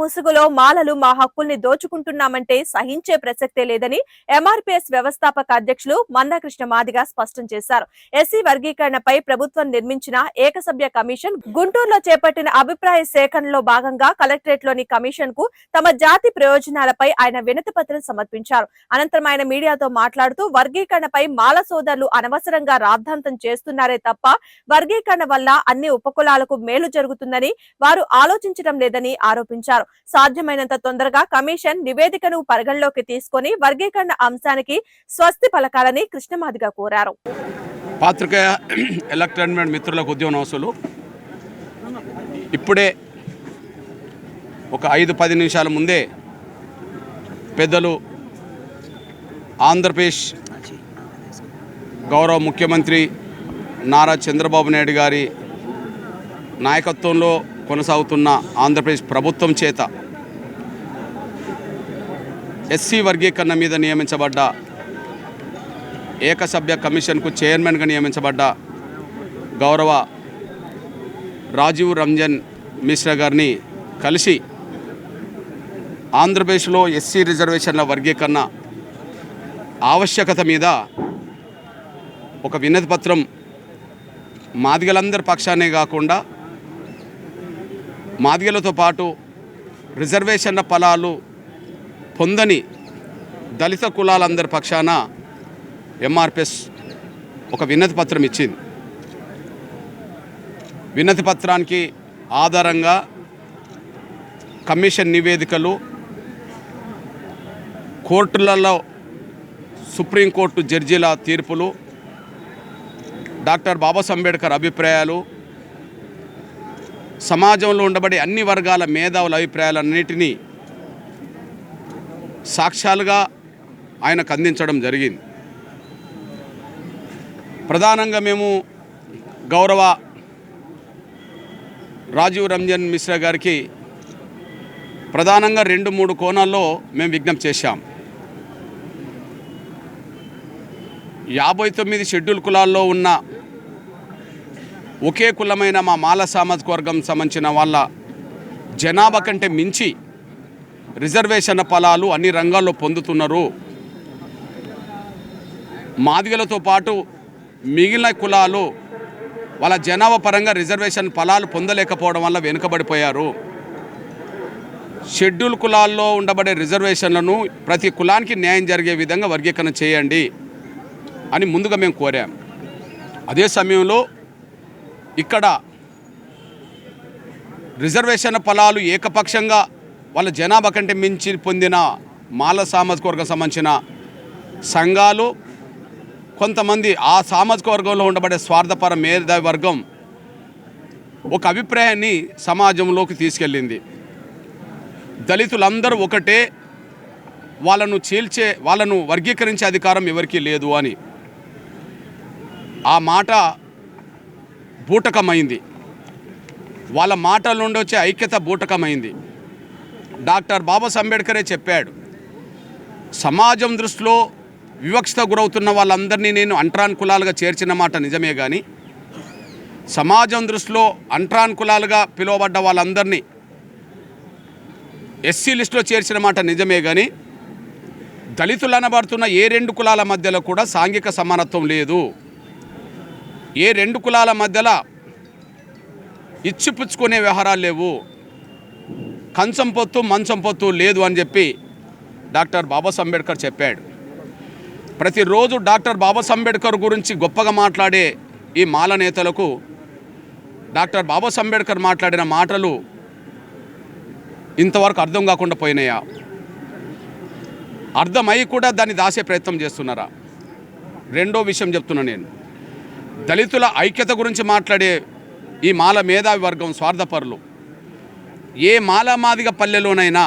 ముసుగులో మాలలు మా హక్కుల్ని దోచుకుంటున్నామంటే సహించే ప్రసక్తే లేదని ఎంఆర్పీఎస్ వ్యవస్థాపక అధ్యక్షులు మందాకృష్ణ మాదిగ స్పష్టం చేశారు. ఎస్సీ వర్గీకరణపై ప్రభుత్వం నిర్మించిన ఏకసభ్య కమిషన్ గుంటూరులో చేపట్టిన అభిప్రాయ సేకరణలో భాగంగా కలెక్టరేట్లోని కమిషన్ కు తమ జాతి ప్రయోజనాలపై ఆయన వినతి పత్రం సమర్పించారు. అనంతరం ఆయన మీడియాతో మాట్లాడుతూ వర్గీకరణపై మాల సోదరులు అనవసరంగా రాద్ధాంతం చేస్తున్నారే తప్ప వర్గీకరణ వల్ల అన్ని ఉపకులాలకు మేలు జరుగుతుందని వారు ఆలోచించడం లేదని ఆరోపించారు. సాధ్యమైనంత తొందరగా కమిషన్ నివేదికను పరిగణలోకి తీసుకొని వర్గీకరణ అంశానికి స్వస్తి పలకాలని కృష్ణమాదిగ కోరారు. పాత్రికేయ ఎలక్ట్రానిక్ మిత్రులకు ఉద్యోగనవసులు ఇప్పుడే ఒక 5-10 నిమిషాల ముందే పెద్దలు ఆంధ్రప్రదేశ్ గౌరవ ముఖ్యమంత్రి నారా చంద్రబాబు నాయుడు గారి నాయకత్వంలో కొనసాగుతున్న ఆంధ్రప్రదేశ్ ప్రభుత్వం చేత ఎస్సీ వర్గీకరణ మీద నియమించబడ్డ ఏకసభ్య కమిషన్కు చైర్మన్గా నియమించబడ్డ గౌరవ రాజీవ్ రంజన్ మిశ్రా గారిని కలిసి ఆంధ్రప్రదేశ్లో ఎస్సీ రిజర్వేషన్ల వర్గీకరణ ఆవశ్యకత మీద ఒక వినతి పత్రం మాదిగలందరి పక్షానే కాకుండా మాదిగలతో పాటు రిజర్వేషన్ల ఫలాలు పొందని దళిత కులాలందరి పక్షాన ఎంఆర్పిఎస్ ఒక వినతి పత్రం ఇచ్చింది. వినతి పత్రానికి ఆధారంగా కమిషన్ నివేదికలు, కోర్టులలో సుప్రీంకోర్టు జడ్జీల తీర్పులు, డాక్టర్ బాబాసాహెబ్ అంబేద్కర్ అభిప్రాయాలు, సమాజంలో ఉండబడే అన్ని వర్గాల మేధావుల అభిప్రాయాలన్నిటినీ సాక్ష్యాలుగా ఆయనకు అందించడం జరిగింది. ప్రధానంగా మేము గౌరవ రాజీవ్ రంజన్ మిశ్రా గారికి ప్రధానంగా 2-3 కోణాల్లో మేము విజ్ఞప్తి చేశాం. 59 షెడ్యూల్ కులాల్లో ఉన్న ఒకే కులమైన మా మాల సామాజిక వర్గం సంబంధించిన వాళ్ళ జనాభా కంటే మించి రిజర్వేషన్ ఫలాలు అన్ని రంగాల్లో పొందుతున్నారు. మాదిగలతో పాటు మిగిలిన కులాలు వాళ్ళ జనాభా పరంగా రిజర్వేషన్ ఫలాలు పొందలేకపోవడం వల్ల వెనుకబడిపోయారు. షెడ్యూల్ కులాల్లో ఉండబడే రిజర్వేషన్లను ప్రతి కులానికి న్యాయం జరిగే విధంగా వర్గీకరణ చేయండి అని ముందుగా మేము కోరాం. అదే సమయంలో ఇక్కడ రిజర్వేషన్ ఫలాలు ఏకపక్షంగా వాళ్ళ జనాభా కంటే మించి పొందిన మాల సామాజిక వర్గం సంబంధించిన సంఘాలు, కొంతమంది ఆ సామాజిక వర్గంలో ఉండబడే స్వార్థపర మేధావి వర్గం ఒక అభిప్రాయాన్ని సమాజంలోకి తీసుకెళ్ళింది. దళితులందరూ ఒకటే, వాళ్ళను వర్గీకరించే అధికారం ఎవరికీ లేదు అని ఆ మాట బూటకమైంది. వాళ్ళ మాటల నుండి వచ్చే ఐక్యత బూటకమైంది. డాక్టర్ బాబాసాహెబ్ అంబేద్కరే చెప్పాడు, సమాజం దృష్టిలో వివక్షత గురవుతున్న వాళ్ళందరినీ నేను అంట్రాన్ కులాలుగా చేర్చిన మాట నిజమే, కానీ సమాజం దృష్టిలో అంట్రాన్ కులాలుగా పిలువబడ్డ వాళ్ళందరినీ ఎస్సీ లిస్టులో చేర్చిన మాట నిజమే, కానీ దళితులు అనబడుతున్న ఏ 2 కులాల మధ్యలో కూడా సాంఘిక సమానత్వం లేదు. ఏ 2 కులాల మధ్యలో ఇచ్చిపుచ్చుకునే వ్యవహారాలు లేవు. కంచం పొత్తు మంచం పొత్తు లేదు అని చెప్పి డాక్టర్ బాబాసాహెబ్ అంబేద్కర్ చెప్పాడు. ప్రతిరోజు డాక్టర్ బాబాసాహెబ్ అంబేద్కర్ గురించి గొప్పగా మాట్లాడే ఈ మాల నేతలకు డాక్టర్ బాబాసాహెబ్ అంబేద్కర్ మాట్లాడిన మాటలు ఇంతవరకు అర్థం కాకుండా పోయినాయా? అర్థమై కూడా దాన్ని దాసే ప్రయత్నం చేస్తున్నారా? రెండో విషయం చెప్తున్నా నేను, దళితుల ఐక్యత గురించి మాట్లాడే ఈ మాల మేధావి వర్గం స్వార్థపరులు ఏ మాదిగ పల్లెలోనైనా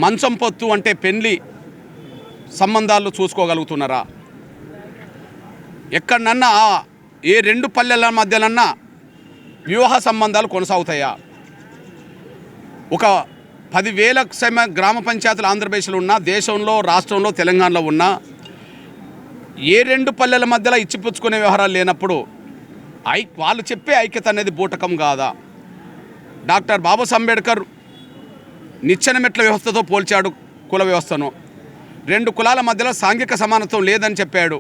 మంచం పొత్తు అంటే పెళ్లి సంబంధాలు చూసుకోగలుగుతున్నారా? ఎక్కడన్నా ఏ 2 పల్లెల మధ్యనన్నా వివాహ సంబంధాలు కొనసాగుతాయా? ఒక 10,000 గ్రామ పంచాయతీలు ఆంధ్రప్రదేశ్లో ఉన్న, దేశంలో, రాష్ట్రంలో, తెలంగాణలో ఉన్న ఏ 2 పల్లెల మధ్యలో ఇచ్చిపుచ్చుకునే వ్యవహారాలు లేనప్పుడు వాళ్ళు చెప్పే ఐక్యత అనేది బూటకం కాదా? డాక్టర్ బాబాసాహెబ్ అంబేద్కర్ నిచ్చెన మెట్ల వ్యవస్థతో పోల్చాడు కుల వ్యవస్థను. రెండు కులాల మధ్యలో సాంఘిక సమానత్వం లేదని చెప్పాడు.